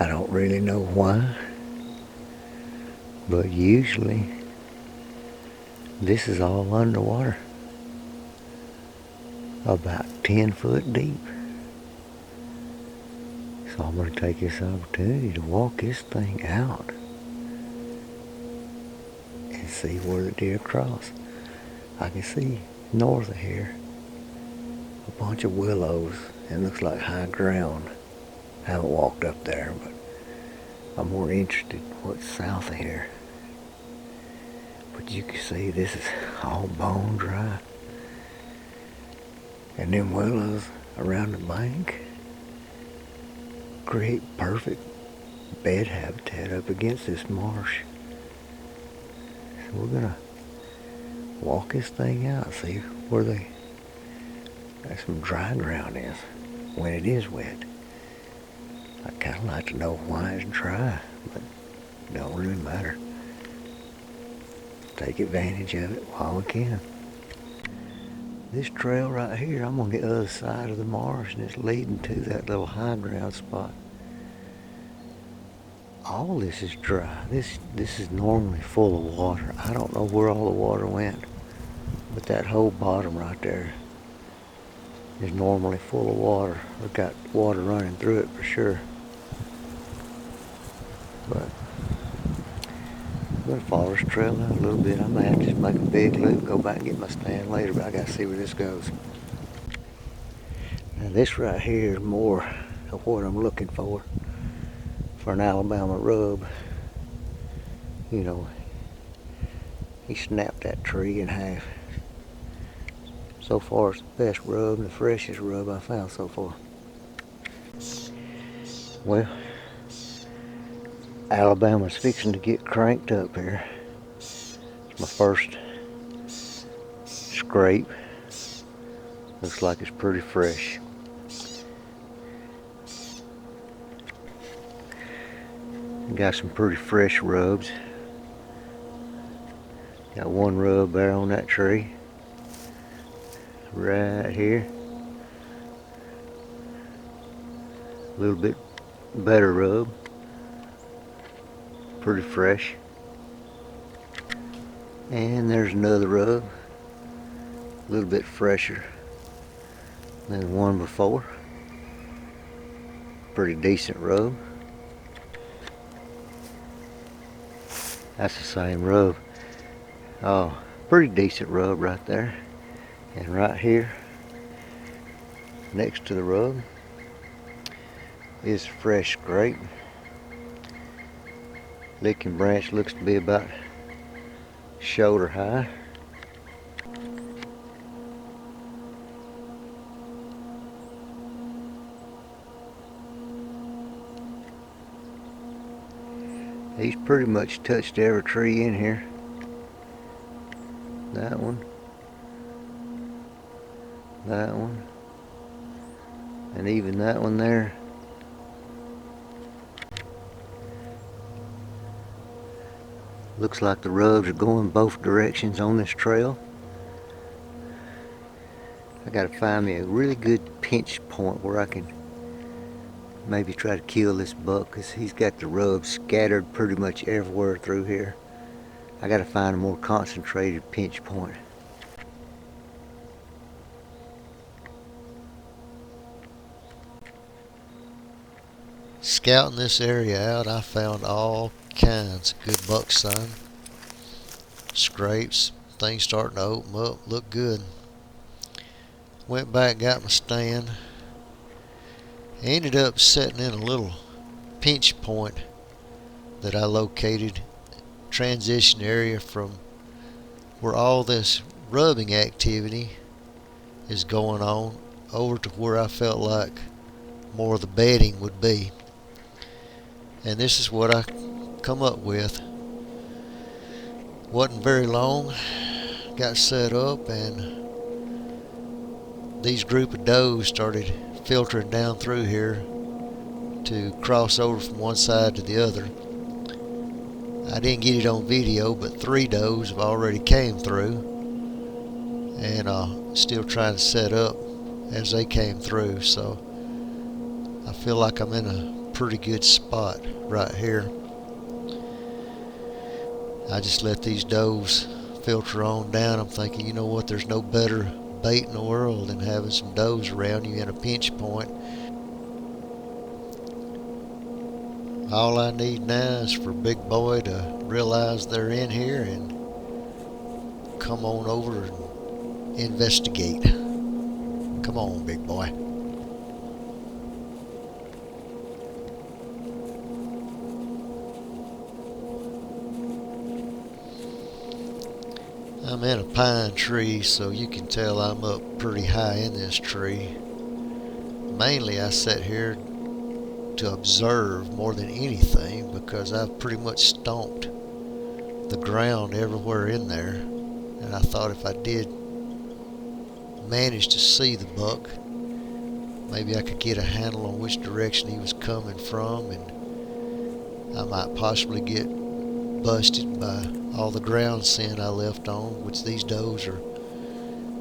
I don't really know why, but usually this is all underwater, about 10 foot deep. So I'm going to take this opportunity to walk this thing out and see where the deer cross. I can see north of here a bunch of willows. It looks like high ground. I haven't walked up there, but I'm more interested in what's south of here. But you can see this is all bone dry. And them willows around the bank create perfect bed habitat up against this marsh. So we're gonna walk this thing out, see where some dry ground is when it is wet. I'd kind of like to know why it's dry, but it don't really matter. Take advantage of it while we can. This trail right here, I'm on the other side of the marsh, and it's leading to that little high ground spot. All this is dry. This is normally full of water. I don't know where all the water went, but that whole bottom right there is normally full of water. We've got water running through it for sure. But I'm going to follow this trail out a little bit. I may have to just make a big loop, go back and get my stand later, but I got to see where this goes. Now this right here is more of what I'm looking for an Alabama rub. You know, he snapped that tree in half. So far it's the best rub and the freshest rub I found so far. Well, Alabama's fixing to get cranked up here. It's my first scrape. Looks like it's pretty fresh. Got some pretty fresh rubs. Got one rub there on that tree. Right here. A little bit better rub. Pretty fresh. And there's another rub. A little bit fresher than the one before. Pretty decent rub. That's the same rub. Oh, pretty decent rub right there. And right here, next to the rub, is fresh scrape. Licking branch looks to be about shoulder high. He's pretty much touched every tree in here. That one. That one. And even that one there. Looks like the rubs are going both directions on this trail. I gotta find me a really good pinch point where I can maybe try to kill this buck, because he's got the rubs scattered pretty much everywhere through here. I gotta find a more concentrated pinch point. Scouting this area out, I found all kinds of good buck sign. Scrapes, things starting to open up, look good. Went back, got my stand. Ended up setting in a little pinch point that I located, transition area from where all this rubbing activity is going on over to where I felt like more of the bedding would be. And this is what I come up with. Wasn't very long, got set up, and these group of does started filtering down through here to cross over from one side to the other. I didn't get it on video, but 3 does have already came through, and still trying to set up as they came through. So I feel like I'm in a pretty good spot right here. I just let these does filter on down. I'm thinking, you know what, there's no better bait in the world than having some does around you in a pinch point. All I need now is for Big Boy to realize they're in here and come on over and investigate. Come on, Big Boy. I'm in a pine tree, so you can tell I'm up pretty high in this tree. Mainly I sat here to observe more than anything, because I've pretty much stomped the ground everywhere in there, and I thought if I did manage to see the buck, maybe I could get a handle on which direction he was coming from, and I might possibly get busted by all the ground scent I left on, which these does are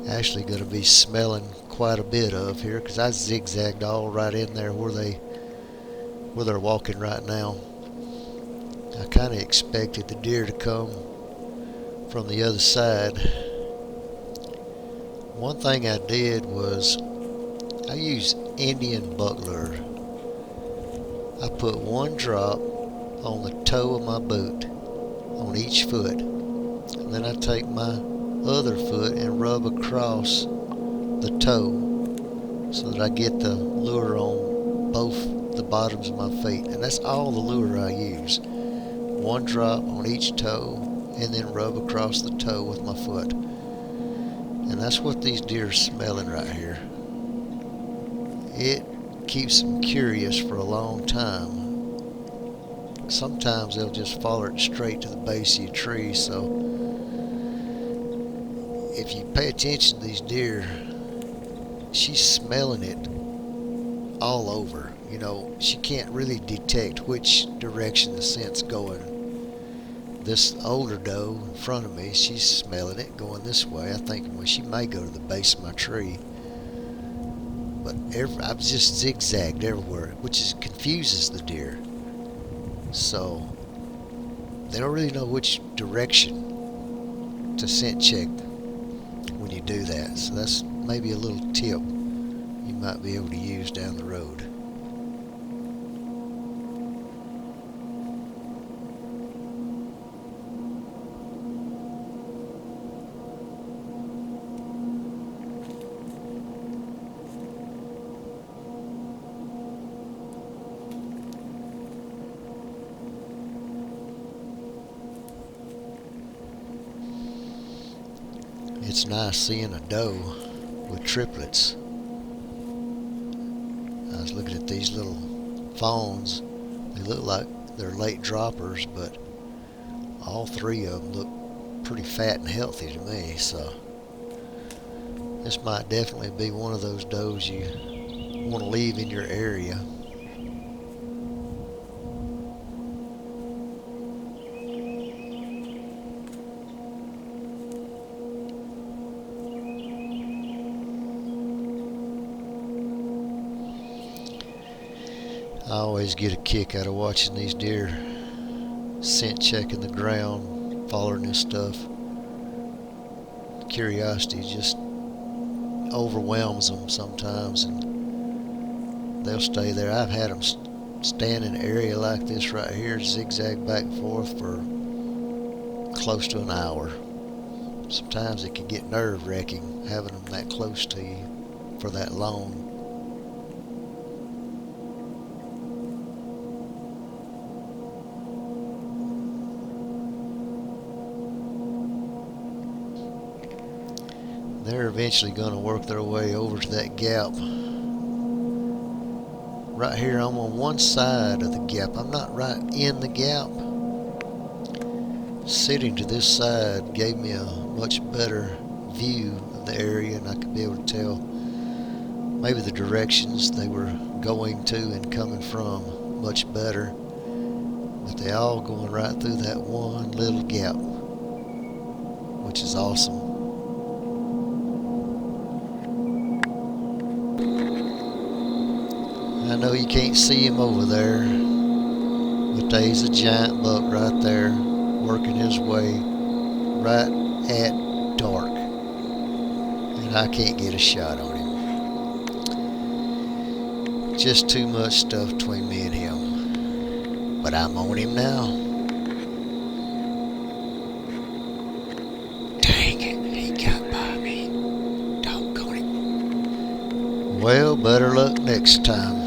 actually going to be smelling quite a bit of here, because I zigzagged all right in there where they're walking right now. I kind of expected the deer to come from the other side. One thing I did was I used Indian buck lure. I put 1 drop on the toe of my boot on each foot, and then I take my other foot and rub across the toe so that I get the lure on both the bottoms of my feet. And that's all the lure I use. 1 drop on each toe and then rub across the toe with my foot. And that's what these deer are smelling right here. It keeps them curious for a long time. Sometimes they'll just follow it straight to the base of your tree. So if you pay attention to these deer, she's smelling it all over. You know, she can't really detect which direction the scent's going. This older doe in front of me, she's smelling it going this way. I think, well, she may go to the base of my tree. But I've just zigzagged everywhere, which confuses the deer. So they don't really know which direction to scent check when you do that. So that's maybe a little tip you might be able to use down the road. It's nice seeing a doe with triplets. I was looking at these little fawns. They look like they're late droppers, but all 3 of them look pretty fat and healthy to me. So this might definitely be one of those does you want to leave in your area. I always get a kick out of watching these deer scent checking the ground, following this stuff. Curiosity just overwhelms them sometimes, and they'll stay there. I've had them stand in an area like this right here, zigzag back and forth for close to an hour. Sometimes it can get nerve-wracking having them that close to you for that long. They're eventually going to work their way over to that gap. Right here, I'm on one side of the gap. I'm not right in the gap. sitting to this side gave me a much better view of the area, and I could be able to tell maybe the directions they were going to and coming from much better. But they all going right through that one little gap, which is awesome. I know you can't see him over there, but there's a giant buck right there working his way right at dark, and I can't get a shot on him. Just too much stuff between me and him, but I'm on him now. Dang it, he got by me. Doggone it. Well, better luck next time.